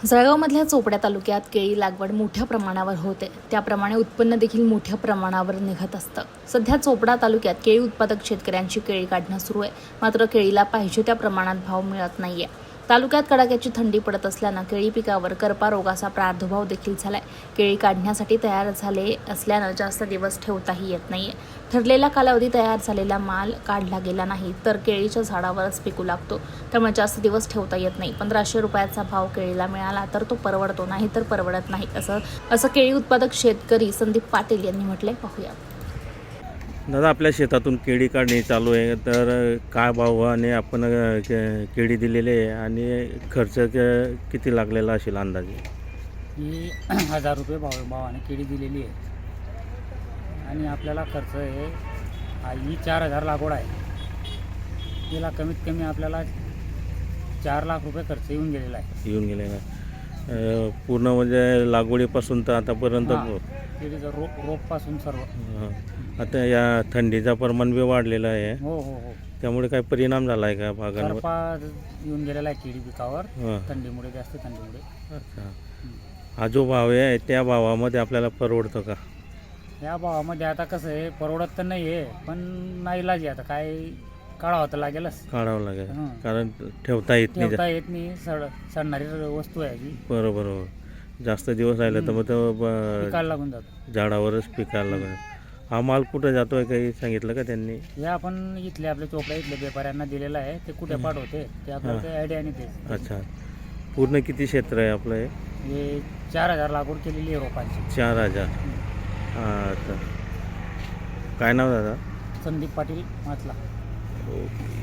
जळगावमधल्या चोपड्या तालुक्यात केळी लागवड मोठ्या प्रमाणावर होते, त्याप्रमाणे उत्पन्न देखील मोठ्या प्रमाणावर निघत असतं। सध्या चोपडा तालुक्यात केळी उत्पादक शेतकऱ्यांची केळी काढणं सुरू आहे, मात्र केळीला पाहिजे त्या प्रमाणात भाव मिळत नाहीये। तालुक्यात कडाक्याची थंडी पडत असल्यानं केळी पिकावर करपा रोगाचा प्रादुर्भाव देखील झालाय। केळी काढण्यासाठी तयार झाले असल्यानं जास्त दिवस ठेवताही येत नाहीये। ठरलेला कालावधी तयार झालेला माल काढला गेला नाही तर केळीच्या झाडावरच पिकू लागतो, त्यामुळे जास्त दिवस ठेवता येत नाही। 1500 रुपयाचा भाव केळीला मिळाला तर तो परवडतो, नाही तर परवडत नाही असं केळी उत्पादक शेतकरी संदीप पाटील यांनी म्हटले। पाहूया दादा, आपल्या शेतातून केळी काढणे चालू आहे, तर काय भावाने आपण केळी दिलेली आहे आणि खर्च किती लागलेला असेल अंदाजे? ही 1000 रुपये भावाने केळी दिलेली आहे आणि आपल्याला खर्च आहे ही 4000 लागवड आहे। तिला कमीत कमी आपल्याला 4 लाख रुपये खर्च येऊन गेलेला आहे। पूर्ण म्हणजे लागवडीपासून तर आतापर्यंत केळीचं रोपपासून सर्व। आता या थंडीचा प्रमाण बी वाढलेला आहे, हो हो हो त्यामुळे काय परिणाम झाला आहे का बागांवर? करपा येऊन गेलेला आहे केळी पिकावर थंडीमुळे, जास्त थंडीमुळे। अच्छा, हा जो भाव आहे त्या भावामध्ये आपल्याला परवडतं का? या भावामध्ये आता कसं आहे, परवडत तर नाही आहे, पण नाईलाज आहे, आता काय काढावं तर लागेलच। काढावं लागेल, कारण ठेवता येत नाही, येत नाही, सडणारी वस्तू आहे ती। बरोबर, जास्त दिवस राहिलं तर मग तो पिकायला लागून जातो, झाडावरच पिकायला लागेल। हा माल कुठं जातोय काही सांगितलं का त्यांनी? हे आपण इथले आपल्या चोपड्या इथल्या व्यापाऱ्यांना दिलेलं आहे, ते कुठे पाठवते ते आपल्याला काही आयडिया नाही ते। अच्छा, पूर्ण किती क्षेत्र आहे आपलं हे 4000 लागवड केलेली आहे रोपांची। 4000। अच्छा, काय नाव दादा? संदीप पाटील मातला। ओके।